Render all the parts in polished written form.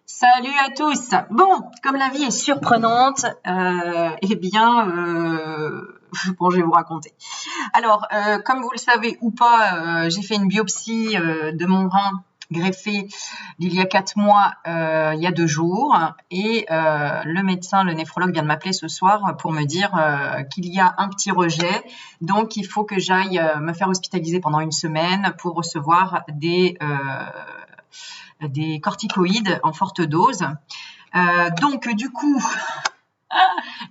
Salut à tous. Bon, comme la vie est surprenante, bon, je vais vous raconter. Alors, comme vous le savez ou pas, j'ai fait une biopsie de mon rein greffé il y a 4 mois, il y a 2 jours, et le médecin, le néphrologue, vient de m'appeler ce soir pour me dire qu'il y a un petit rejet, donc il faut que j'aille me faire hospitaliser pendant une semaine pour recevoir des corticoïdes en forte dose. Donc, du coup,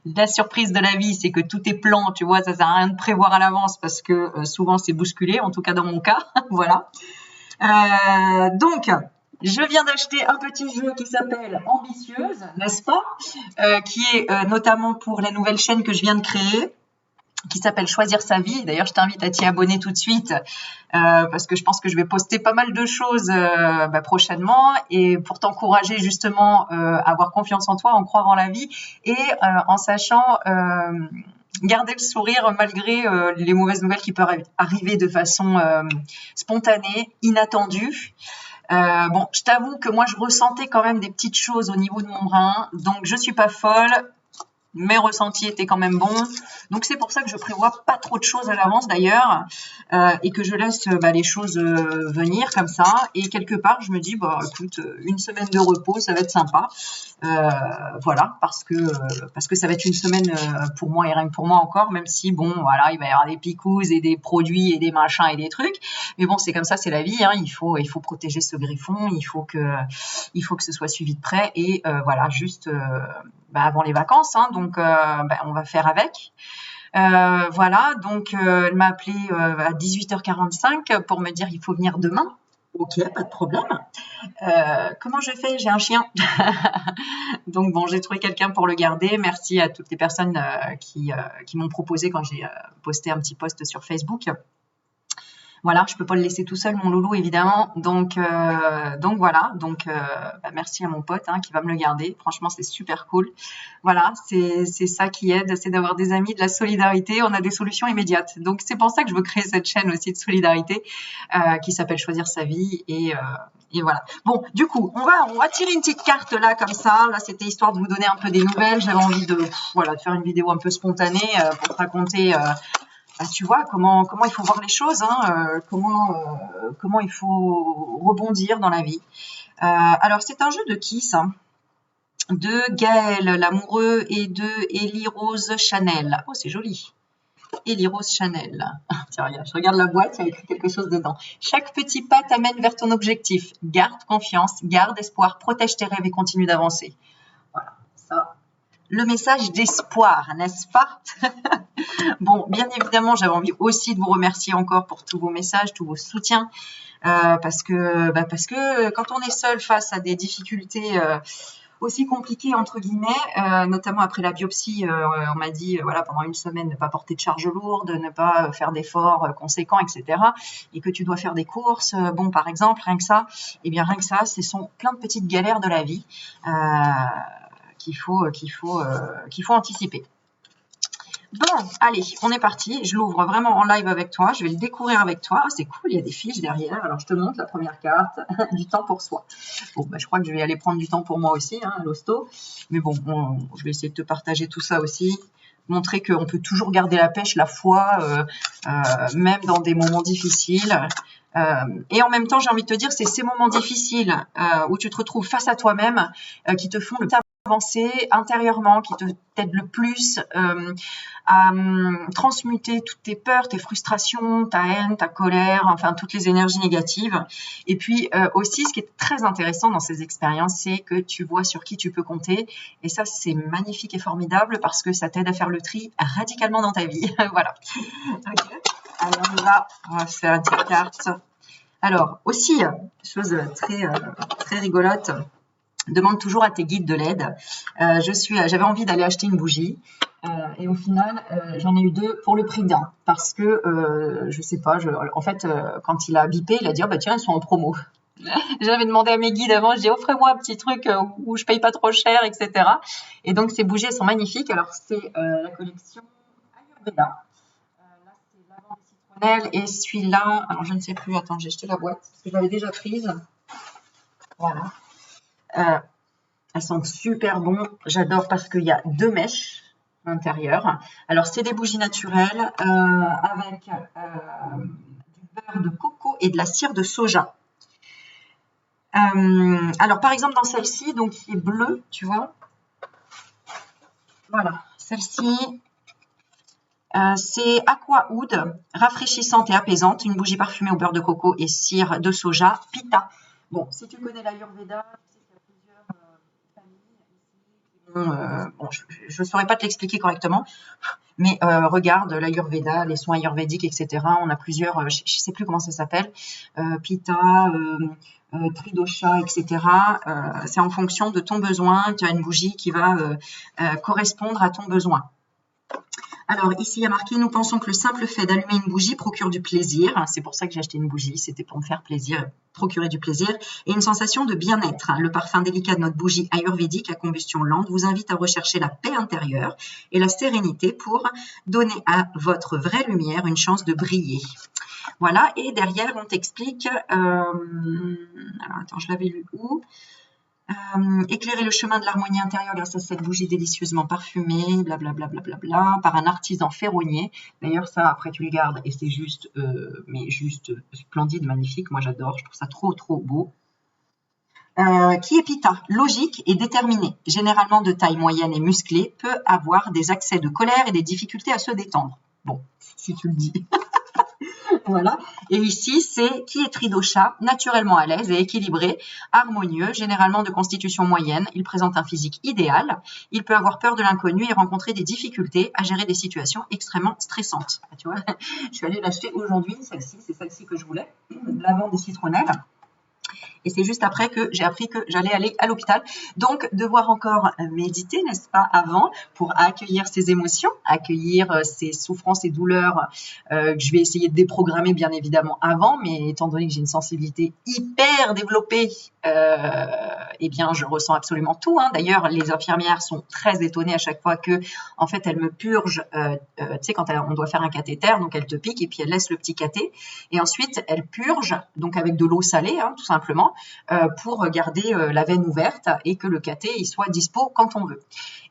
la surprise de la vie, c'est que tout est plan, tu vois, ça sert à rien de prévoir à l'avance parce que souvent c'est bousculé, en tout cas dans mon cas, voilà. Donc, je viens d'acheter un petit jeu qui s'appelle Ambitieuse, n'est-ce pas, qui est notamment pour la nouvelle chaîne que je viens de créer, qui s'appelle Choisir sa vie. D'ailleurs, je t'invite à t'y abonner tout de suite parce que je pense que je vais poster pas mal de choses prochainement et pour t'encourager justement à avoir confiance en toi, en croire en la vie et en sachant garder le sourire malgré les mauvaises nouvelles qui peuvent arriver de façon spontanée, inattendue. Bon, je t'avoue que moi, je ressentais quand même des petites choses au niveau de mon rein, donc je suis pas folle. Mes ressentis étaient quand même bons. Donc, c'est pour ça que je prévois pas trop de choses à l'avance d'ailleurs et que je laisse les choses venir comme ça. Et quelque part, je me dis, écoute, une semaine de repos, ça va être sympa. Voilà, parce que ça va être une semaine pour moi et rien que pour moi encore, même si, bon, voilà, il va y avoir des picouzes et des produits et des machins et des trucs. Mais bon, c'est comme ça, c'est la vie. Hein. Il faut protéger ce griffon. Il faut que ce soit suivi de près. Et voilà, juste avant les vacances. Hein, donc, on va faire avec. Voilà, donc elle m'a appelé à 18h45 pour me dire il faut venir demain. Ok, pas de problème. Comment je fais? J'ai un chien. Donc bon, j'ai trouvé quelqu'un pour le garder. Merci à toutes les personnes qui m'ont proposé quand j'ai posté un petit post sur Facebook. Voilà, je peux pas le laisser tout seul, mon loulou, évidemment. Donc voilà. Donc merci à mon pote qui va me le garder. Franchement, c'est super cool. Voilà, c'est ça qui aide, c'est d'avoir des amis, de la solidarité. On a des solutions immédiates. Donc c'est pour ça que je veux créer cette chaîne aussi de solidarité qui s'appelle Choisir sa vie et voilà. Bon, du coup, on va tirer une petite carte là comme ça. Là, c'était histoire de vous donner un peu des nouvelles. J'avais envie de faire une vidéo un peu spontanée pour te raconter. Tu vois comment il faut voir les choses, comment il faut rebondir dans la vie. Alors c'est un jeu de qui ça? De Gaël l'amoureux et de Ellie Rose Chanel. Oh, c'est joli. Ellie Rose Chanel. Tiens, regarde, je regarde la boîte, il y a écrit quelque chose dedans. Chaque petit pas t'amène vers ton objectif. Garde confiance, garde espoir, protège tes rêves et continue d'avancer. Voilà, ça. Le message d'espoir, n'est-ce pas? Bon, bien évidemment, j'avais envie aussi de vous remercier encore pour tous vos messages, tous vos soutiens, parce que quand on est seul face à des difficultés aussi compliquées entre guillemets, notamment après la biopsie, on m'a dit pendant une semaine ne pas porter de charge lourde, ne pas faire d'efforts conséquents, etc. Et que tu dois faire des courses, bon par exemple, rien que ça, ce sont plein de petites galères de la vie qu'il faut anticiper. Bon, allez, on est parti. Je l'ouvre vraiment en live avec toi. Je vais le découvrir avec toi. Oh, c'est cool, il y a des fiches derrière. Alors, je te montre la première carte. Du temps pour soi. Bon, je crois que je vais aller prendre du temps pour moi aussi, à l'hosto. Mais bon, je vais essayer de te partager tout ça aussi. Montrer qu'on peut toujours garder la pêche, la foi, même dans des moments difficiles. Et en même temps, j'ai envie de te dire, c'est ces moments difficiles où tu te retrouves face à toi-même qui te font le plus avancer intérieurement, qui t'aident le plus à transmuter toutes tes peurs, tes frustrations, ta haine, ta colère, enfin toutes les énergies négatives. Et puis aussi, ce qui est très intéressant dans ces expériences, c'est que tu vois sur qui tu peux compter. Et ça, c'est magnifique et formidable parce que ça t'aide à faire le tri radicalement dans ta vie. Voilà. Okay. Alors on va faire une petite carte. Alors aussi, chose très rigolote, demande toujours à tes guides de l'aide. J'avais envie d'aller acheter une bougie et au final, j'en ai eu 2 pour le prix d'un parce que je sais pas, en fait, quand il a bipé, il a dit oh, tiens, elles sont en promo. J'avais demandé à mes guides avant, je dis offrez-moi un petit truc où je paye pas trop cher, etc. Et donc ces bougies, elles sont magnifiques. Alors c'est la collection Ayurveda. Là, c'est lavande et citronnelle et celui-là, alors je ne sais plus, attends, j'ai jeté la boîte parce que je l'avais déjà prise. Voilà. Elles sentent super bon. J'adore parce qu'il y a 2 mèches à l'intérieur. Alors, c'est des bougies naturelles avec du beurre de coco et de la cire de soja. Alors, par exemple, dans celle-ci, donc qui est bleue, tu vois. Voilà, celle-ci, c'est Aqua Oud, rafraîchissante et apaisante, une bougie parfumée au beurre de coco et cire de soja, Pitta. Bon, si tu connais l'Ayurveda, tu sais qu'il y a plusieurs familles ici. Bon, je ne saurais pas te l'expliquer correctement, mais regarde l'Ayurveda, les soins ayurvédiques, etc. On a plusieurs, je ne sais plus comment ça s'appelle, Pitta, Tridosha, etc. C'est en fonction de ton besoin. Tu as une bougie qui va correspondre à ton besoin. Alors ici, il y a marqué « Nous pensons que le simple fait d'allumer une bougie procure du plaisir ». C'est pour ça que j'ai acheté une bougie, c'était pour me faire plaisir, procurer du plaisir. Et une sensation de bien-être. Le parfum délicat de notre bougie ayurvédique à combustion lente vous invite à rechercher la paix intérieure et la sérénité pour donner à votre vraie lumière une chance de briller. Voilà, et derrière, on t'explique… alors, attends, je l'avais lu où ? Éclairer le chemin de l'harmonie intérieure grâce à cette bougie délicieusement parfumée, blablabla, par un artisan ferronnier. D'ailleurs, ça, après, tu le gardes et c'est juste, mais juste splendide, magnifique. Moi, j'adore. Je trouve ça trop, trop beau. Qui est Pitta, logique et déterminé, généralement de taille moyenne et musclée, peut avoir des accès de colère et des difficultés à se détendre. Bon, si tu le dis. Voilà. Et ici, c'est qui est Tridosha, naturellement à l'aise et équilibré, harmonieux, généralement de constitution moyenne. Il présente un physique idéal. Il peut avoir peur de l'inconnu et rencontrer des difficultés à gérer des situations extrêmement stressantes. Tu vois, je suis allée l'acheter aujourd'hui, celle-ci, c'est celle-ci que je voulais, de lavande et citronnelle. Et c'est juste après que j'ai appris que j'allais aller à l'hôpital. Donc, devoir encore méditer, n'est-ce pas, avant, pour accueillir ces émotions, accueillir ces souffrances et douleurs que je vais essayer de déprogrammer, bien évidemment, avant. Mais étant donné que j'ai une sensibilité hyper développée, eh bien, je ressens absolument tout. D'ailleurs, les infirmières sont très étonnées à chaque fois que, en fait, elles me purgent. Tu sais, quand on doit faire un cathéter, donc elles te piquent et puis elles laissent le petit cathé. Et ensuite, elles purgent, donc avec de l'eau salée, tout simplement, pour garder la veine ouverte et que le cathé il soit dispo quand on veut.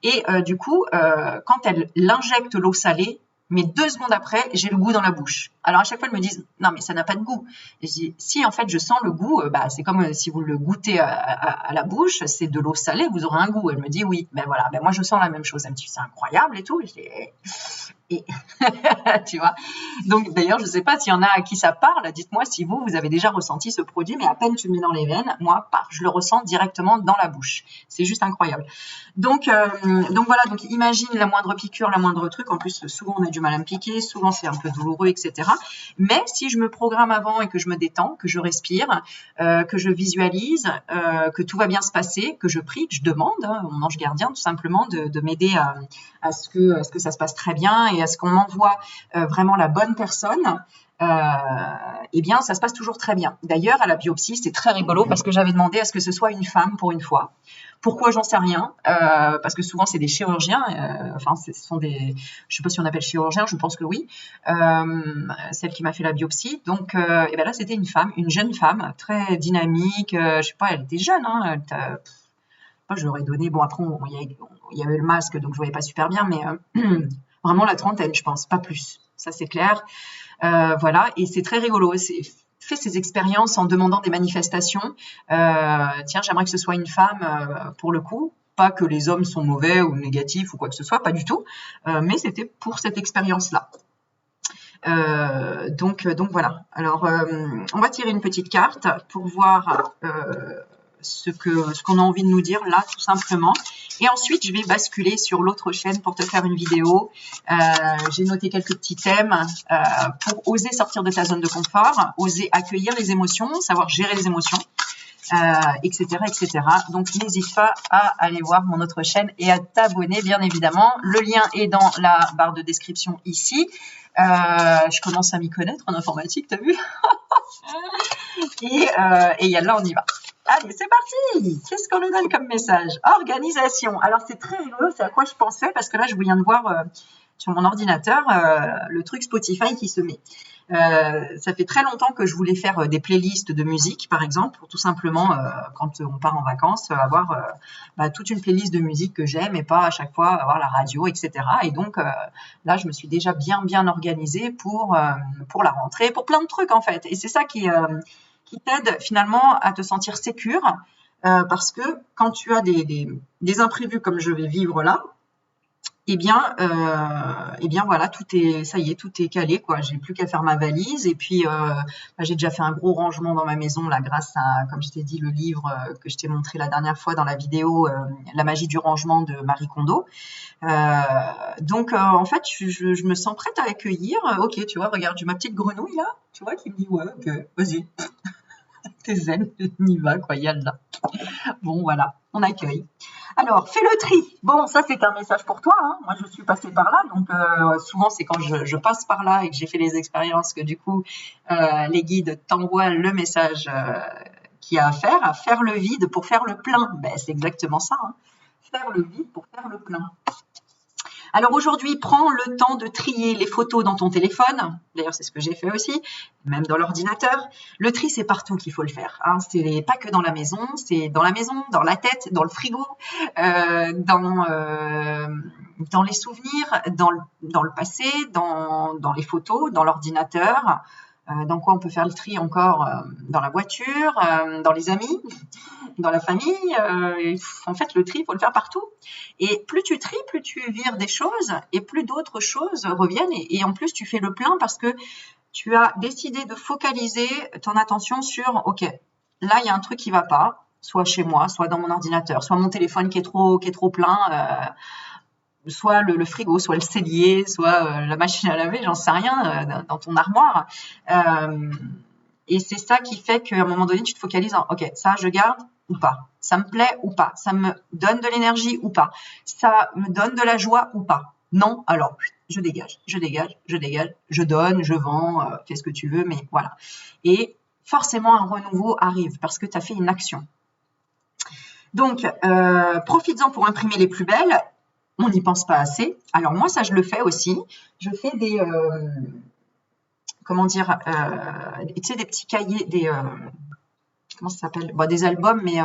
Et du coup, quand elle injecte l'eau salée, mais 2 secondes après, j'ai le goût dans la bouche. Alors à chaque fois, elles me disent « Non, mais ça n'a pas de goût ». Et je dis « Si, en fait, je sens le goût, c'est comme si vous le goûtez à la bouche, c'est de l'eau salée, vous aurez un goût ». Elle me dit « Oui ». Ben voilà, moi je sens la même chose. Elle me dit « C'est incroyable et tout ». Je dis et tu vois. Donc d'ailleurs, je ne sais pas s'il y en a à qui ça parle. Dites-moi si vous avez déjà ressenti ce produit, mais à peine tu le mets dans les veines, moi, je le ressens directement dans la bouche. C'est juste incroyable. Donc voilà. Donc imagine la moindre piqûre, la moindre truc. En plus, souvent on a du mal à me piquer, souvent c'est un peu douloureux, etc. Mais si je me programme avant et que je me détends, que je respire, que je visualise, que tout va bien se passer, que je prie, que je demande, mon ange gardien tout simplement de m'aider à ce que ça se passe très bien et à ce qu'on m'envoie vraiment la bonne personne, eh bien, ça se passe toujours très bien. D'ailleurs, à la biopsie, c'est très rigolo parce que j'avais demandé à ce que ce soit une femme pour une fois. Pourquoi, j'en sais rien, parce que souvent, c'est des chirurgiens, ce sont des… Je ne sais pas si on appelle chirurgien, je pense que oui, celle qui m'a fait la biopsie. Donc, et ben là, c'était une femme, une jeune femme, très dynamique, je ne sais pas, elle était jeune, je leur ai donné, bon après il y avait le masque donc je voyais pas super bien, mais vraiment la trentaine je pense, pas plus, ça c'est clair. Voilà, et c'est très rigolo, fait ces expériences en demandant des manifestations. Tiens, j'aimerais que ce soit une femme pour le coup, pas que les hommes sont mauvais ou négatifs ou quoi que ce soit, pas du tout, mais c'était pour cette expérience-là. Donc voilà. Alors, on va tirer une petite carte pour voir ce qu'on a envie de nous dire là, tout simplement. Et ensuite, je vais basculer sur l'autre chaîne pour te faire une vidéo. J'ai noté quelques petits thèmes pour oser sortir de ta zone de confort, oser accueillir les émotions, savoir gérer les émotions, etc., etc. Donc, n'hésite pas à aller voir mon autre chaîne et à t'abonner, bien évidemment. Le lien est dans la barre de description ici. Je commence à m'y connaître en informatique, t'as vu? Et là, on y va. Allez, c'est parti! Qu'est-ce qu'on nous donne comme message? Organisation. Alors, c'est très rigolo, c'est à quoi je pensais, parce que là, je viens de voir sur mon ordinateur le truc Spotify qui se met. Ça fait très longtemps que je voulais faire des playlists de musique, par exemple, pour tout simplement, quand on part en vacances, avoir toute une playlist de musique que j'aime et pas à chaque fois avoir la radio, etc. Et donc, là, je me suis déjà bien organisée pour la rentrée, pour plein de trucs, en fait. Et c'est ça qui t'aide finalement à te sentir sécure, parce que quand tu as des imprévus comme je vais vivre là, eh bien voilà, ça y est, tout est calé, quoi. J'ai plus qu'à faire ma valise et puis j'ai déjà fait un gros rangement dans ma maison là grâce à, comme je t'ai dit, le livre que je t'ai montré la dernière fois dans la vidéo, La magie du rangement de Marie Kondo. Donc en fait, je me sens prête à accueillir. Ok, tu vois, regarde, j'ai ma petite grenouille là, tu vois, qui me dit ouais, ok, vas-y, t'es zen, on y va, quoi, yallah. Bon, voilà, on accueille. Alors, fais le tri. Bon, ça, c'est un message pour toi, hein. Moi, je suis passée par là. Donc, souvent, c'est quand je passe par là et que j'ai fait les expériences que, du coup, les guides t'envoient le message qu'il y a à faire le vide pour faire le plein. Ben, c'est exactement ça, hein. Faire le vide pour faire le plein. Alors aujourd'hui, prends le temps de trier les photos dans ton téléphone. D'ailleurs, c'est ce que j'ai fait aussi, même dans l'ordinateur. Le tri, c'est partout qu'il faut le faire, hein. C'est pas que dans la maison, c'est dans la maison, dans la tête, dans le frigo, dans les souvenirs, dans le passé, dans les photos, dans l'ordinateur. Dans quoi on peut faire le tri encore, dans la voiture, dans les amis, dans la famille. En fait, le tri, il faut le faire partout. Et plus tu tries, plus tu vires des choses et plus d'autres choses reviennent. Et en plus, tu fais le plein parce que tu as décidé de focaliser ton attention sur, OK, là, il y a un truc qui ne va pas, soit chez moi, soit dans mon ordinateur, soit mon téléphone qui est trop plein, soit le frigo, soit le cellier, soit la machine à laver, j'en sais rien, dans ton armoire. Et c'est ça qui fait qu'à un moment donné, tu te focalises en « Ok, ça, je garde ou pas? Ça me plaît ou pas? Ça me donne de l'énergie ou pas? Ça me donne de la joie ou pas? Non, alors, je dégage, je donne, je vends, fais ce que tu veux, mais voilà. » Et forcément, un renouveau arrive parce que tu as fait une action. Donc, profites-en pour imprimer les plus belles. On n'y pense pas assez. Alors moi, ça, je le fais aussi. Je fais des... comment dire, tu sais, des petits cahiers, comment ça s'appelle, des albums, mais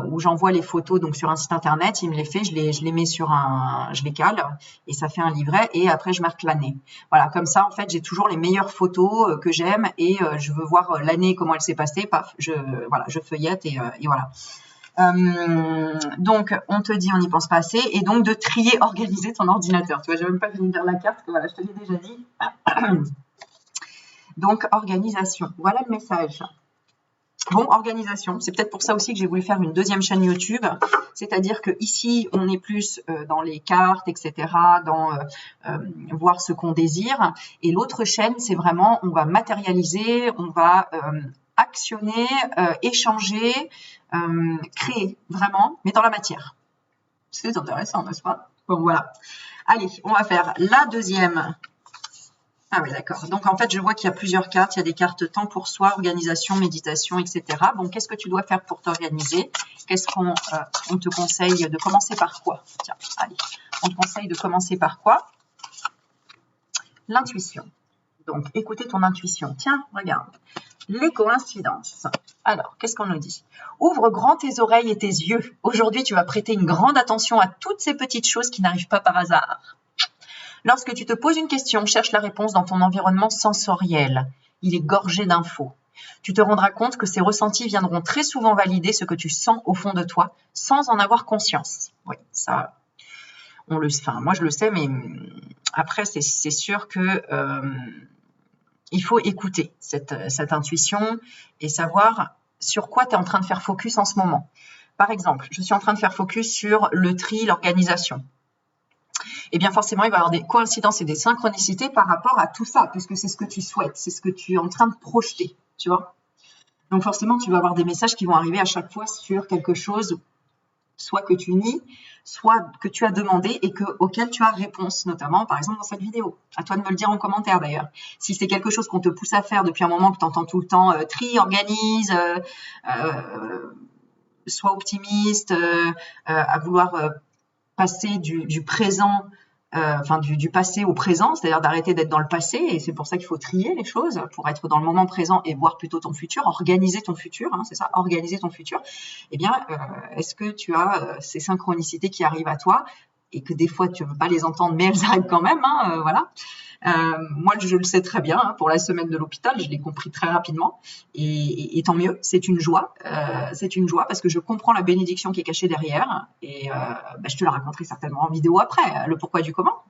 où j'envoie les photos donc sur un site internet, il me les fait, je les mets je les cale et ça fait un livret et après je marque l'année. Voilà, comme ça en fait j'ai toujours les meilleures photos que j'aime et je veux voir l'année comment elle s'est passée. Paf, je feuillette et voilà. Donc on te dit on n'y pense pas assez et donc de trier, organiser ton ordinateur. Tu vois, j'ai même pas fini de lire la carte que voilà, je te l'ai déjà dit. Donc, organisation. Voilà le message. Bon, organisation. C'est peut-être pour ça aussi que j'ai voulu faire une deuxième chaîne YouTube. C'est-à-dire que ici, on est plus dans les cartes, etc., dans voir ce qu'on désire. Et l'autre chaîne, c'est vraiment, on va matérialiser, on va actionner, échanger, créer, vraiment, mais dans la matière. C'est intéressant, n'est-ce pas? Bon, voilà. Allez, on va faire la deuxième. Ah oui, d'accord. Donc, en fait, je vois qu'il y a plusieurs cartes. Il y a des cartes temps pour soi, organisation, méditation, etc. Bon, qu'est-ce que tu dois faire pour t'organiser? Qu'est-ce qu'on te conseille de commencer par quoi? Tiens, allez, on te conseille de commencer par quoi? L'intuition. Donc, écoutez ton intuition. Tiens, regarde. Les coïncidences. Alors, qu'est-ce qu'on nous dit? Ouvre grand tes oreilles et tes yeux. Aujourd'hui, tu vas prêter une grande attention à toutes ces petites choses qui n'arrivent pas par hasard. Lorsque tu te poses une question, cherche la réponse dans ton environnement sensoriel. Il est gorgé d'infos. Tu te rendras compte que ces ressentis viendront très souvent valider ce que tu sens au fond de toi, sans en avoir conscience. Oui, ça, moi je le sais, mais après c'est sûr que il faut écouter cette intuition et savoir sur quoi tu es en train de faire focus en ce moment. Par exemple, je suis en train de faire focus sur le tri, l'organisation. Eh bien forcément, il va y avoir des coïncidences et des synchronicités par rapport à tout ça, puisque c'est ce que tu souhaites, c'est ce que tu es en train de projeter, tu vois. Donc forcément, tu vas avoir des messages qui vont arriver à chaque fois sur quelque chose, soit que tu nies, soit que tu as demandé et auquel tu as réponse, notamment, par exemple, dans cette vidéo. À toi de me le dire en commentaire, d'ailleurs. Si c'est quelque chose qu'on te pousse à faire depuis un moment, que tu entends tout le temps, tri, organise, sois optimiste, à vouloir passer du présent enfin du passé au présent, c'est-à-dire d'arrêter d'être dans le passé, et c'est pour ça qu'il faut trier les choses, pour être dans le moment présent et voir plutôt ton futur, organiser ton futur, hein, c'est ça, organiser ton futur. Eh bien, est-ce que tu as ces synchronicités qui arrivent à toi, et que des fois tu ne veux pas les entendre, mais elles arrivent quand même, hein, voilà. Moi, je le sais très bien, hein, pour la semaine de l'hôpital, je l'ai compris très rapidement, et tant mieux, c'est une joie parce que je comprends la bénédiction qui est cachée derrière, et je te la raconterai certainement en vidéo après, le pourquoi du comment.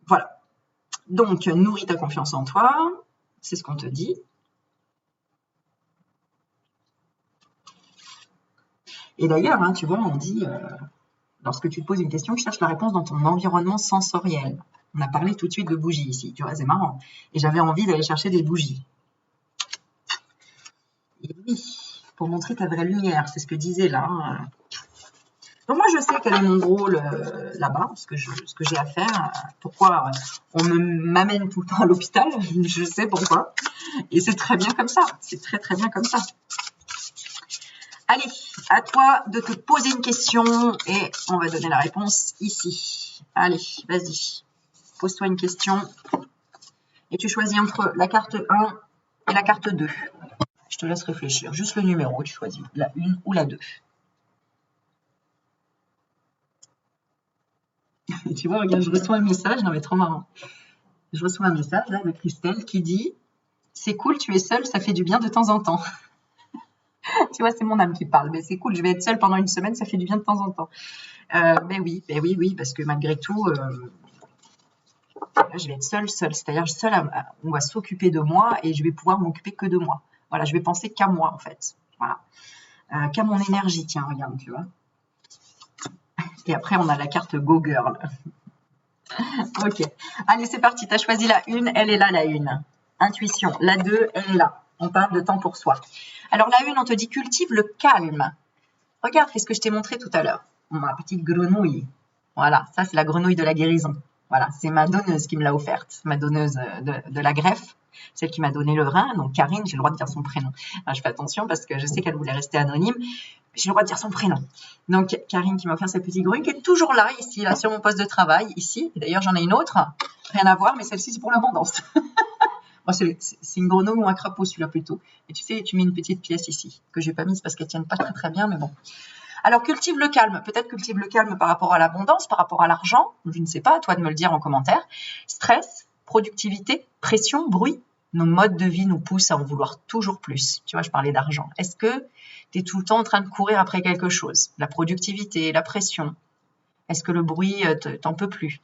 Voilà. Donc, nourris ta confiance en toi, c'est ce qu'on te dit. Et d'ailleurs, hein, tu vois, on dit, lorsque tu te poses une question, cherche la réponse dans ton environnement sensoriel. On a parlé tout de suite de bougies ici, tu vois, c'est marrant. Et j'avais envie d'aller chercher des bougies. Et oui, pour montrer ta vraie lumière, c'est ce que disait là. Hein. Donc moi, je sais quel est mon rôle là-bas, ce que j'ai à faire. Pourquoi on m'amène tout le temps à l'hôpital, je sais pourquoi. Et c'est très bien comme ça, c'est très très bien comme ça. Allez, à toi de te poser une question et on va donner la réponse ici. Allez, vas-y. Pose-toi une question et tu choisis entre la carte 1 et la carte 2. Je te laisse réfléchir. Juste le numéro, tu choisis la 1 ou la 2. Et tu vois, regarde, je reçois un message. Non mais trop marrant. Je reçois un message là de Christelle qui dit « C'est cool, tu es seule, ça fait du bien de temps en temps. » Tu vois, c'est mon âme qui parle. Mais c'est cool, je vais être seule pendant une semaine, ça fait du bien de temps en temps. Mais oui, parce que malgré tout... je vais être seule. C'est-à-dire seule, on va s'occuper de moi et je vais pouvoir m'occuper que de moi. Voilà, je vais penser qu'à moi en fait. Voilà, qu'à mon énergie. Tiens, regarde, tu vois. Et après, on a la carte Go Girl. Ok, allez, c'est parti. Tu as choisi la 1, elle est là, la 1. Intuition. La 2, elle est là. On parle de temps pour soi. Alors la 1, on te dit cultive le calme. Regarde, c'est ce que je t'ai montré tout à l'heure. Ma petite grenouille. Voilà, ça c'est la grenouille de la guérison. Voilà, c'est ma donneuse qui me l'a offerte, ma donneuse de la greffe, celle qui m'a donné le rein. Donc Karine, j'ai le droit de dire son prénom. Alors, je fais attention parce que je sais qu'elle voulait rester anonyme. J'ai le droit de dire son prénom. Donc Karine qui m'a offert cette petite grenouille qui est toujours là, ici, là, sur mon poste de travail, ici. D'ailleurs, j'en ai une autre, rien à voir, mais celle-ci c'est pour l'abondance. Bon, c'est une grenouille ou un crapaud, celui-là plutôt. Et tu sais, tu mets une petite pièce ici, que j'ai pas mise parce qu'elle ne tienne pas très très bien, mais bon. Alors, cultive le calme. Peut-être cultive le calme par rapport à l'abondance, par rapport à l'argent. Je ne sais pas, à toi de me le dire en commentaire. Stress, productivité, pression, bruit. Nos modes de vie nous poussent à en vouloir toujours plus. Tu vois, je parlais d'argent. Est-ce que tu es tout le temps en train de courir après quelque chose? La productivité, la pression. Est-ce que le bruit, t'en peux plus?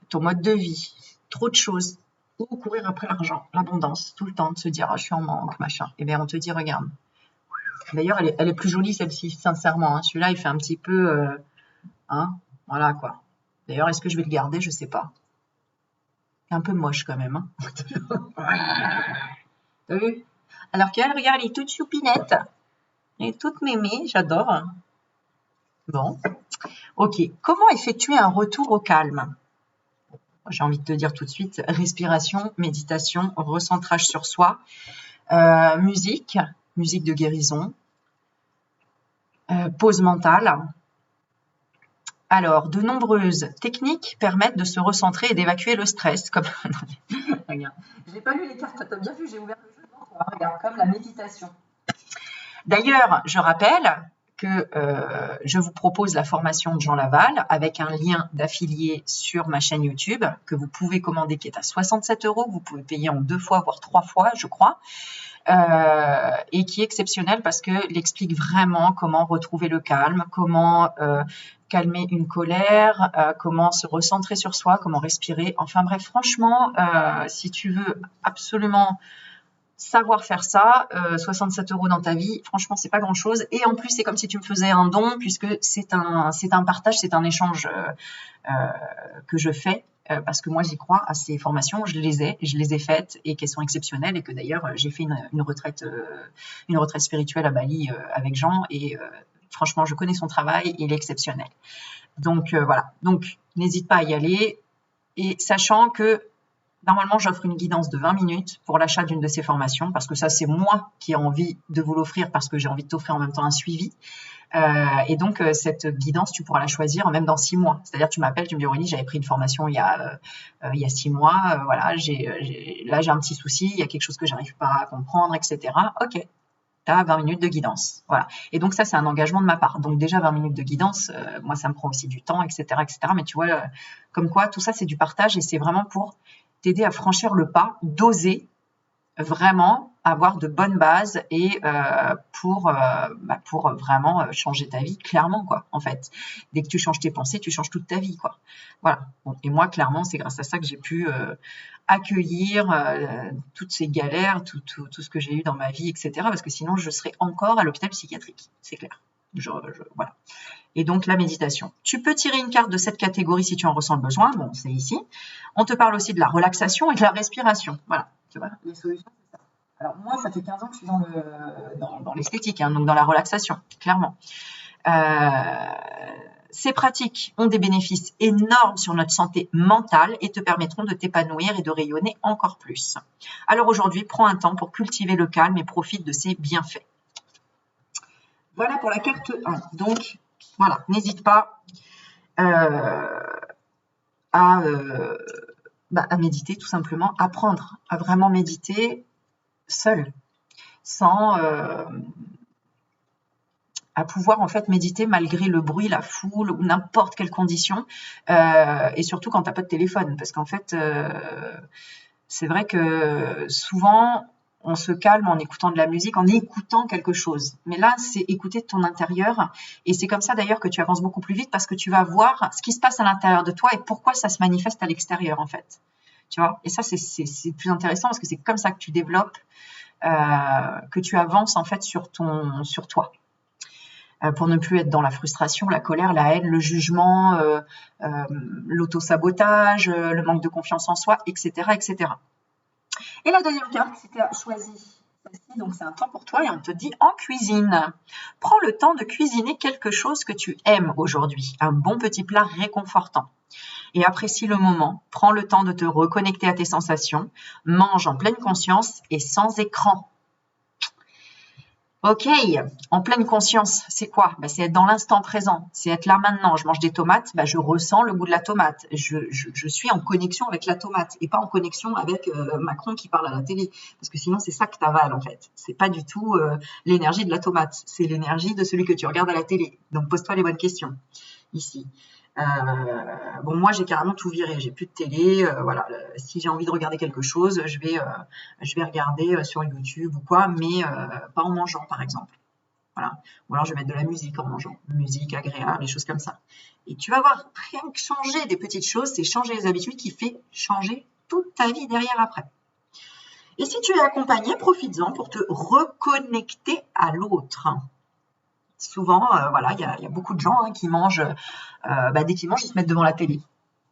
Ton mode de vie, trop de choses. Ou courir après l'argent, l'abondance, tout le temps de se dire oh, je suis en manque, machin. Eh bien, on te dit regarde. D'ailleurs, elle est plus jolie celle-ci, sincèrement. Hein. Celui-là, il fait un petit peu, hein, voilà quoi. D'ailleurs, est-ce que je vais le garder? Je sais pas. C'est un peu moche quand même. Hein. T'as vu? Alors qu'elle, regarde, elle est toute choupinette. Elle est toute mémée, j'adore. Bon, ok. Comment effectuer un retour au calme? J'ai envie de te dire tout de suite, respiration, méditation, recentrage sur soi, musique de guérison, pause mentale. Alors, de nombreuses techniques permettent de se recentrer et d'évacuer le stress. Comme... Regarde, j'ai pas lu les cartes, t'as bien vu, j'ai ouvert le jeu. Regarde, comme la méditation. D'ailleurs, je rappelle que je vous propose la formation de Jean Laval avec un lien d'affilié sur ma chaîne YouTube que vous pouvez commander qui est à 67 €, que vous pouvez payer en 2 fois, voire 3 fois, je crois, et qui est exceptionnel parce qu'il explique vraiment comment retrouver le calme, comment calmer une colère, comment se recentrer sur soi, comment respirer. Enfin bref, franchement, si tu veux absolument savoir faire ça, 67 € dans ta vie, franchement, c'est pas grand-chose. Et en plus, c'est comme si tu me faisais un don, puisque c'est un partage, c'est un échange que je fais, parce que moi, j'y crois à ces formations. Je les ai faites et qu'elles sont exceptionnelles. Et que d'ailleurs, j'ai fait une retraite spirituelle à Bali avec Jean. Et franchement, je connais son travail, il est exceptionnel. Donc voilà. Donc, n'hésite pas à y aller. Et sachant que Normalement, j'offre une guidance de 20 minutes pour l'achat d'une de ces formations parce que ça, c'est moi qui ai envie de vous l'offrir parce que j'ai envie de t'offrir en même temps un suivi. Et donc, cette guidance, tu pourras la choisir même dans 6 mois. C'est-à-dire, tu m'appelles, tu me dis, Aurélie, j'avais pris une formation il y a 6 mois. Voilà, là, j'ai un petit souci, il y a quelque chose que j'arrive pas à comprendre, etc. Ok, tu as 20 minutes de guidance. Voilà. Et donc, ça, c'est un engagement de ma part. Donc, déjà, 20 minutes de guidance, moi, ça me prend aussi du temps, etc., etc. Mais tu vois, comme quoi, tout ça, c'est du partage et c'est vraiment pour t'aider à franchir le pas, d'oser vraiment avoir de bonnes bases et pour vraiment changer ta vie, clairement, quoi, en fait. Dès que tu changes tes pensées, tu changes toute ta vie, quoi. Voilà. Bon, et moi, clairement, c'est grâce à ça que j'ai pu accueillir toutes ces galères, tout ce que j'ai eu dans ma vie, etc. Parce que sinon, je serais encore à l'hôpital psychiatrique, c'est clair. Voilà. Et donc, la méditation. Tu peux tirer une carte de cette catégorie si tu en ressens le besoin. Bon, c'est ici. On te parle aussi de la relaxation et de la respiration. Voilà. Tu vois, les solutions, c'est ça. Alors, moi, ça fait 15 ans que je suis dans l'esthétique, hein, donc dans la relaxation, clairement. Ces pratiques ont des bénéfices énormes sur notre santé mentale et te permettront de t'épanouir et de rayonner encore plus. Alors aujourd'hui, prends un temps pour cultiver le calme et profite de ses bienfaits. Voilà pour la carte 1. Donc, voilà, n'hésite pas à méditer tout simplement, apprendre à vraiment méditer seul, sans à pouvoir en fait méditer malgré le bruit, la foule ou n'importe quelle condition, et surtout quand tu n'as pas de téléphone, parce qu'en fait, c'est vrai que souvent on se calme en écoutant de la musique, en écoutant quelque chose. Mais là, c'est écouter ton intérieur. Et c'est comme ça d'ailleurs que tu avances beaucoup plus vite parce que tu vas voir ce qui se passe à l'intérieur de toi et pourquoi ça se manifeste à l'extérieur en fait. Tu vois ? Et ça, c'est plus intéressant parce que c'est comme ça que tu développes, que tu avances en fait sur toi. Pour ne plus être dans la frustration, la colère, la haine, le jugement, l'auto-sabotage, le manque de confiance en soi, etc., etc. Et la deuxième carte, si tu as choisi celle-ci, donc c'est un temps pour toi et on te dit en cuisine. Prends le temps de cuisiner quelque chose que tu aimes aujourd'hui, un bon petit plat réconfortant. Et apprécie le moment, prends le temps de te reconnecter à tes sensations, mange en pleine conscience et sans écran. Ok, en pleine conscience, c'est quoi ? C'est être dans l'instant présent, c'est être là maintenant. Je mange des tomates, je ressens le goût de la tomate. Je suis en connexion avec la tomate et pas en connexion avec Macron qui parle à la télé. Parce que sinon, c'est ça que tu avales en fait. C'est pas du tout l'énergie de la tomate, c'est l'énergie de celui que tu regardes à la télé. Donc, pose-toi les bonnes questions ici. Bon, moi, j'ai carrément tout viré. J'ai plus de télé. Voilà. Si j'ai envie de regarder quelque chose, je vais regarder sur YouTube ou quoi, mais pas en mangeant, par exemple. Voilà. Ou alors, je vais mettre de la musique en mangeant. Musique agréable, des choses comme ça. Et tu vas voir, rien que changer des petites choses, c'est changer les habitudes qui fait changer toute ta vie derrière après. Et si tu es accompagné, profites-en pour te reconnecter à l'autre. Souvent, voilà, il y a beaucoup de gens qui mangent, dès qu'ils mangent, ils se mettent devant la télé.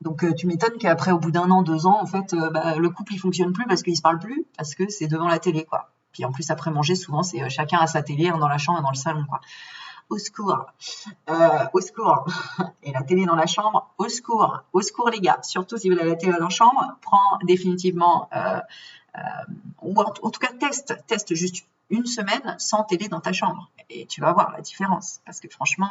Donc, tu m'étonnes qu'après, au bout d'1 an, 2 ans, en fait, le couple, il fonctionne plus parce qu'ils se parlent plus, parce que c'est devant la télé, quoi. Puis en plus, après manger, souvent, c'est chacun a sa télé, un dans la chambre, un dans le salon, quoi. Au secours, au secours. Et la télé dans la chambre, au secours les gars. Surtout si vous avez la télé dans la chambre, prends définitivement, ou en tout cas teste juste une semaine sans télé dans ta chambre et tu vas voir la différence parce que franchement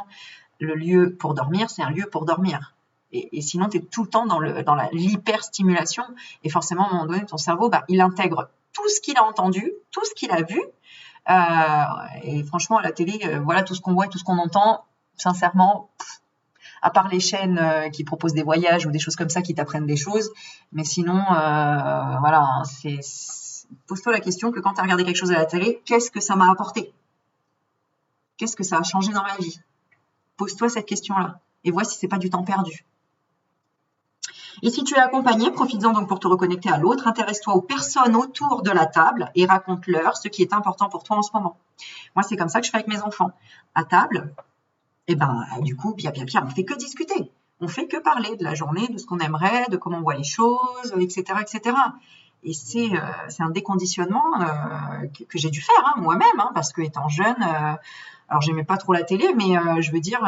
le lieu pour dormir c'est un lieu pour dormir et sinon tu es tout le temps dans l'hyperstimulation et forcément à un moment donné ton cerveau il intègre tout ce qu'il a entendu, tout ce qu'il a vu et franchement à la télé voilà tout ce qu'on voit et tout ce qu'on entend sincèrement à part les chaînes qui proposent des voyages ou des choses comme ça qui t'apprennent des choses mais sinon voilà pose-toi la question que quand tu as regardé quelque chose à la télé, qu'est-ce que ça m'a apporté ? Qu'est-ce que ça a changé dans ma vie ? Pose-toi cette question-là et vois si c'est pas du temps perdu. Et si tu es accompagné, profites-en donc pour te reconnecter à l'autre, intéresse-toi aux personnes autour de la table et raconte-leur ce qui est important pour toi en ce moment. Moi, c'est comme ça que je fais avec mes enfants. À table, du coup, on fait que discuter. On fait que parler de la journée, de ce qu'on aimerait, de comment on voit les choses, etc., etc. Et c'est un déconditionnement que j'ai dû faire moi-même, parce que étant jeune, Alors, j'aimais pas trop la télé, mais je veux dire,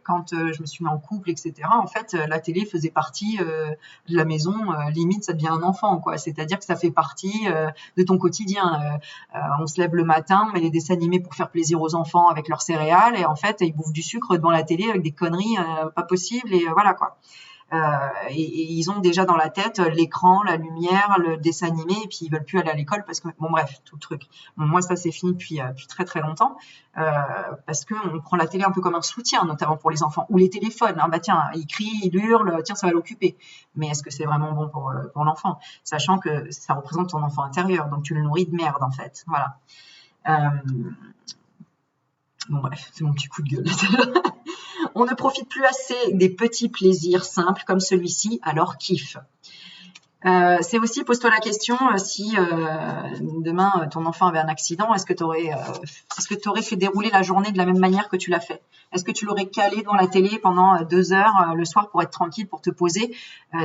quand je me suis mis en couple, etc., en fait, la télé faisait partie de la maison. Limite, ça devient un enfant, quoi. C'est-à-dire que ça fait partie de ton quotidien. On se lève le matin, on met les dessins animés pour faire plaisir aux enfants avec leurs céréales, et en fait, ils bouffent du sucre devant la télé avec des conneries pas possibles, et voilà, quoi. Et ils ont déjà dans la tête l'écran, la lumière, le dessin animé, et puis ils veulent plus aller à l'école parce que bon bref, tout le truc. Bon, moi ça c'est fini depuis très très longtemps parce que on prend la télé un peu comme un soutien, notamment pour les enfants, ou les téléphones. Hein, bah tiens, il crie, il hurle, tiens ça va l'occuper. Mais est-ce que c'est vraiment bon pour l'enfant, sachant que ça représente ton enfant intérieur, donc tu le nourris de merde en fait. Voilà. Bon bref, c'est mon petit coup de gueule. On ne profite plus assez des petits plaisirs simples comme celui-ci, alors kiffe. C'est aussi, pose-toi la question, si demain ton enfant avait un accident, est-ce que tu aurais fait dérouler la journée de la même manière que tu l'as fait? Est-ce que tu l'aurais calé devant la télé pendant 2 heures le soir pour être tranquille, pour te poser,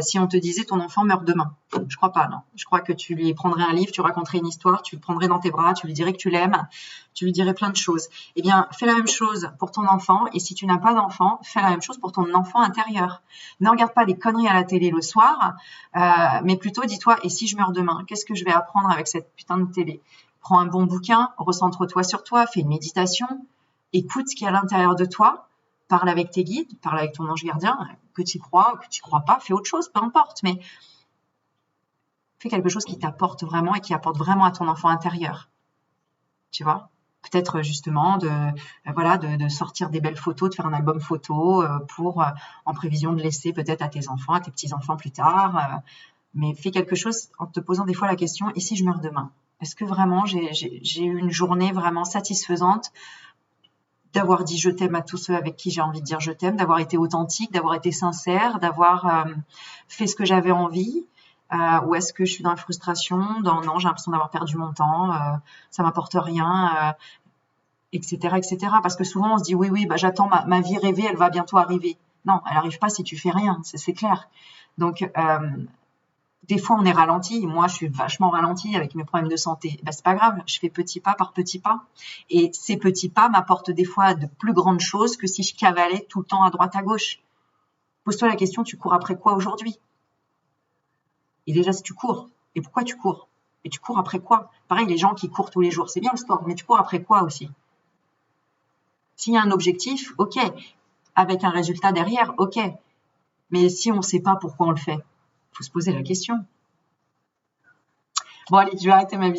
si on te disait ton enfant meurt demain? Je crois pas, non. Je crois que tu lui prendrais un livre, tu raconterais une histoire, tu le prendrais dans tes bras, tu lui dirais que tu l'aimes, tu lui dirais plein de choses. Eh bien, fais la même chose pour ton enfant, et si tu n'as pas d'enfant, fais la même chose pour ton enfant intérieur. Ne regarde pas des conneries à la télé le soir, mais plutôt dis-toi, et si je meurs demain, qu'est-ce que je vais apprendre avec cette putain de télé? Prends un bon bouquin, recentre-toi sur toi, fais une méditation, écoute ce qu'il y a à l'intérieur de toi, parle avec tes guides, parle avec ton ange gardien, que tu crois, que tu crois pas, fais autre chose, peu importe, mais fais quelque chose qui t'apporte vraiment et qui apporte vraiment à ton enfant intérieur. Tu vois? Peut-être justement de sortir des belles photos, de faire un album photo pour en prévision de laisser peut-être à tes enfants, à tes petits-enfants plus tard. Mais fais quelque chose en te posant des fois la question, et si je meurs demain? Est-ce que vraiment j'ai eu une journée vraiment satisfaisante d'avoir dit je t'aime à tous ceux avec qui j'ai envie de dire je t'aime, d'avoir été authentique, d'avoir été sincère, d'avoir fait ce que j'avais envie? Ou est-ce que je suis dans la frustration, non, j'ai l'impression d'avoir perdu mon temps, ça m'apporte rien, etc., etc. Parce que souvent on se dit oui, bah j'attends ma vie rêvée, elle va bientôt arriver. Non, elle n'arrive pas si tu fais rien, c'est clair. Donc des fois on est ralenti. Moi je suis vachement ralentie avec mes problèmes de santé. Ben, c'est pas grave, je fais petit pas par petit pas. Et ces petits pas m'apportent des fois de plus grandes choses que si je cavalais tout le temps à droite à gauche. Pose-toi la question, tu cours après quoi aujourd'hui? Et déjà, si tu cours, et pourquoi tu cours? Et tu cours après quoi? Pareil, les gens qui courent tous les jours, c'est bien le sport, mais tu cours après quoi aussi? S'il y a un objectif, ok. Avec un résultat derrière, ok. Mais si on ne sait pas pourquoi on le fait, il faut se poser la question. Bon allez, je vais arrêter ma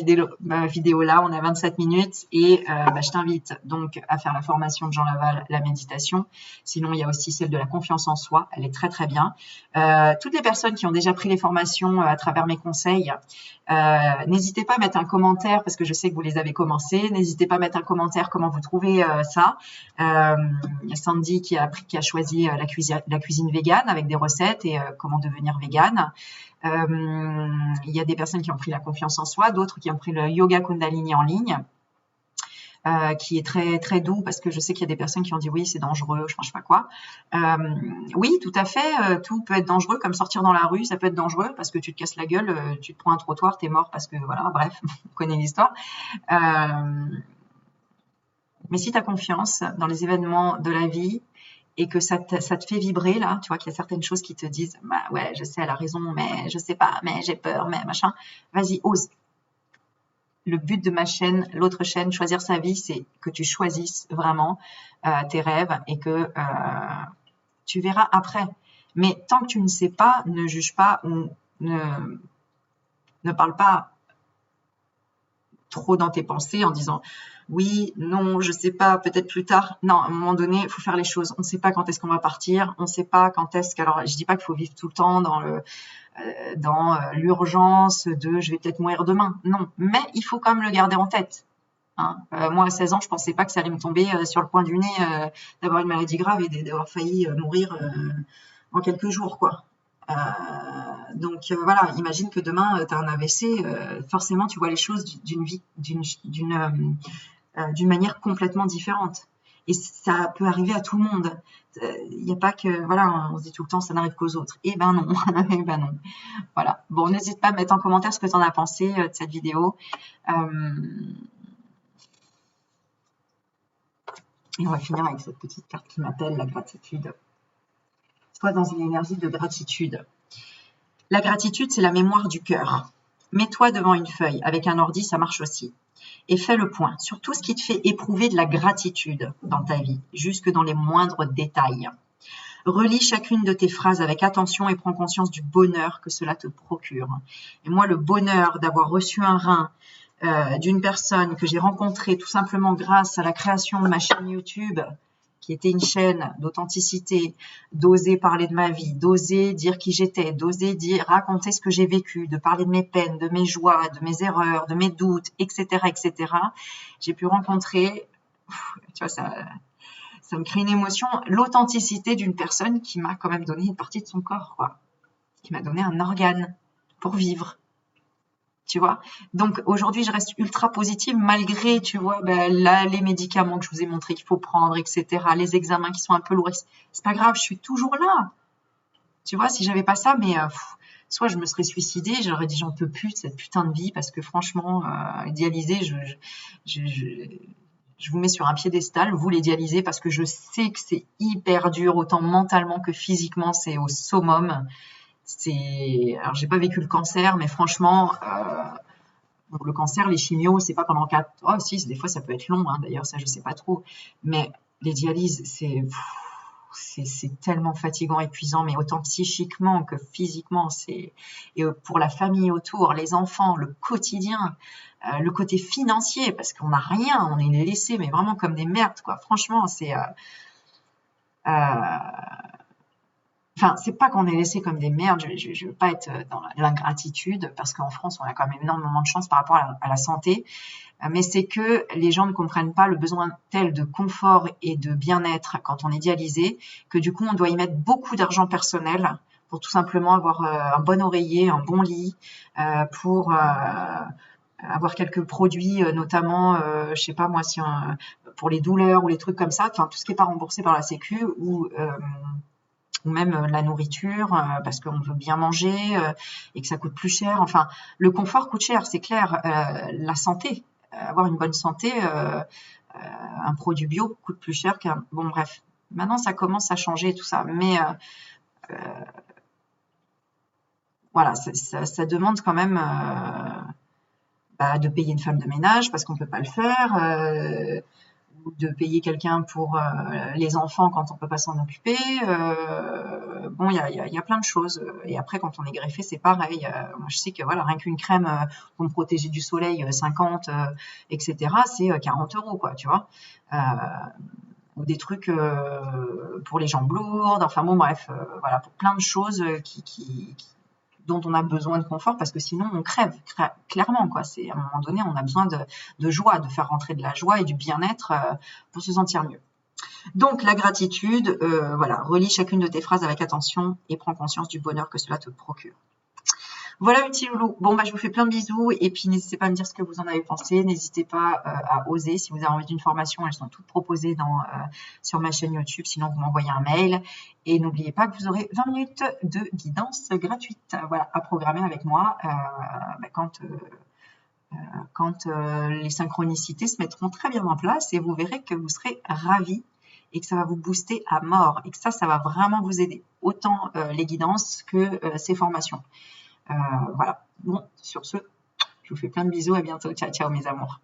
vidéo là, on a 27 minutes et je t'invite donc à faire la formation de Jean Laval, la méditation. Sinon, il y a aussi celle de la confiance en soi, elle est très très bien. Toutes les personnes qui ont déjà pris les formations à travers mes conseils, n'hésitez pas à mettre un commentaire parce que je sais que vous les avez commencés. N'hésitez pas à mettre un commentaire comment vous trouvez ça. Il y a Sandy qui a choisi la cuisine végane avec des recettes et comment devenir végane. Il y a des personnes qui ont pris la confiance en soi, d'autres qui ont pris le yoga Kundalini en ligne, qui est très très doux parce que je sais qu'il y a des personnes qui ont dit oui c'est dangereux, je sais pas quoi. Oui, tout à fait, tout peut être dangereux, comme sortir dans la rue, ça peut être dangereux parce que tu te casses la gueule, tu te prends un trottoir, t'es mort parce que voilà, bref, on connaît l'histoire. Mais si tu as confiance dans les événements de la vie et que ça te fait vibrer là, tu vois qu'il y a certaines choses qui te disent bah ouais, je sais, elle a raison, mais je sais pas, mais j'ai peur, mais machin. Vas-y, ose. Le but de ma chaîne, l'autre chaîne, Choisir sa vie, c'est que tu choisisses vraiment tes rêves et que tu verras après. Mais tant que tu ne sais pas, ne juge pas ou ne parle pas trop dans tes pensées en disant oui, non, je sais pas, peut-être plus tard. Non, à un moment donné, il faut faire les choses. On ne sait pas quand est-ce qu'on va partir, on ne sait pas quand est-ce que. Alors, je dis pas qu'il faut vivre tout le temps dans l'urgence de je vais peut-être mourir demain. Non, mais il faut quand même le garder en tête. Hein. Moi, à 16 ans, je pensais pas que ça allait me tomber sur le coin du nez d'avoir une maladie grave et d'avoir failli mourir en quelques jours, quoi. Donc voilà, imagine que demain tu as un AVC, forcément tu vois les choses d'une manière complètement différente. Et ça peut arriver à tout le monde. Il n'y a pas que, voilà, on se dit tout le temps ça n'arrive qu'aux autres. Eh ben non, eh ben non. Voilà. Bon, n'hésite pas à mettre en commentaire ce que tu en as pensé de cette vidéo. Et on va finir avec cette petite carte qui m'appelle la gratitude. Sois dans une énergie de gratitude. La gratitude, c'est la mémoire du cœur. Mets-toi devant une feuille. Avec un ordi, ça marche aussi. Et fais le point sur tout ce qui te fait éprouver de la gratitude dans ta vie, jusque dans les moindres détails. Relis chacune de tes phrases avec attention et prends conscience du bonheur que cela te procure. Et moi, le bonheur d'avoir reçu un rein d'une personne que j'ai rencontrée tout simplement grâce à la création de ma chaîne YouTube, qui était une chaîne d'authenticité, d'oser parler de ma vie, d'oser dire qui j'étais, d'oser raconter ce que j'ai vécu, de parler de mes peines, de mes joies, de mes erreurs, de mes doutes, etc., etc. J'ai pu rencontrer, tu vois, ça me crée une émotion, l'authenticité d'une personne qui m'a quand même donné une partie de son corps, quoi, qui m'a donné un organe pour vivre. Tu vois, donc aujourd'hui je reste ultra positive malgré, tu vois, là les médicaments que je vous ai montré qu'il faut prendre, etc., les examens qui sont un peu lourds, c'est pas grave, je suis toujours là. Tu vois, si j'avais pas ça, mais soit je me serais suicidée, j'aurais dit j'en peux plus de cette putain de vie parce que franchement, dialyser, je vous mets sur un piédestal, vous les dialysez parce que je sais que c'est hyper dur, autant mentalement que physiquement, c'est au summum. Alors j'ai pas vécu le cancer, mais franchement, le cancer, les chimios, c'est pas pendant 4. Oh si, des fois ça peut être long, hein, d'ailleurs ça je sais pas trop. Mais les dialyses, c'est tellement fatigant, épuisant, mais autant psychiquement que physiquement. Et pour la famille autour, les enfants, le quotidien, le côté financier, parce qu'on n'a rien, on est laissés, mais vraiment comme des merdes, quoi. Franchement, Enfin, c'est pas qu'on est laissé comme des merdes, je veux pas être dans l'ingratitude, parce qu'en France, on a quand même énormément de chance par rapport à la santé, mais c'est que les gens ne comprennent pas le besoin tel de confort et de bien-être quand on est dialysé, que du coup, on doit y mettre beaucoup d'argent personnel pour tout simplement avoir un bon oreiller, un bon lit, pour avoir quelques produits, notamment, je sais pas moi, si pour les douleurs ou les trucs comme ça, enfin tout ce qui n'est pas remboursé par la Sécu, ou même la nourriture, parce qu'on veut bien manger et que ça coûte plus cher. Enfin, le confort coûte cher, c'est clair. La santé, avoir une bonne santé, un produit bio coûte plus cher qu'un... Bon, bref. Maintenant, ça commence à changer tout ça. Mais voilà, ça demande quand même de payer une femme de ménage parce qu'on ne peut pas le faire. Ou de payer quelqu'un pour les enfants quand on peut pas s'en occuper. Bon, il y a plein de choses. Et après, quand on est greffé, c'est pareil. Moi, je sais que voilà, rien qu'une crème pour me protéger du soleil, 50, etc., c'est 40 €, quoi, tu vois. Ou des trucs pour les jambes lourdes. Enfin bon, bref, voilà, pour plein de choses dont on a besoin de confort parce que sinon on crève clairement, quoi. C'est à un moment donné, on a besoin de joie, de faire rentrer de la joie et du bien-être pour se sentir mieux. Donc la gratitude, voilà, relis chacune de tes phrases avec attention et prends conscience du bonheur que cela te procure. Voilà mes petits loulous. Bon, je vous fais plein de bisous et puis n'hésitez pas à me dire ce que vous en avez pensé. N'hésitez pas à oser. Si vous avez envie d'une formation, elles sont toutes proposées sur ma chaîne YouTube. Sinon, vous m'envoyez un mail. Et n'oubliez pas que vous aurez 20 minutes de guidance gratuite, voilà, à programmer avec moi quand les synchronicités se mettront très bien en place et vous verrez que vous serez ravis et que ça va vous booster à mort et que ça va vraiment vous aider. Autant les guidances que ces formations. Voilà. Bon, sur ce, je vous fais plein de bisous. À bientôt. Ciao, ciao, mes amours.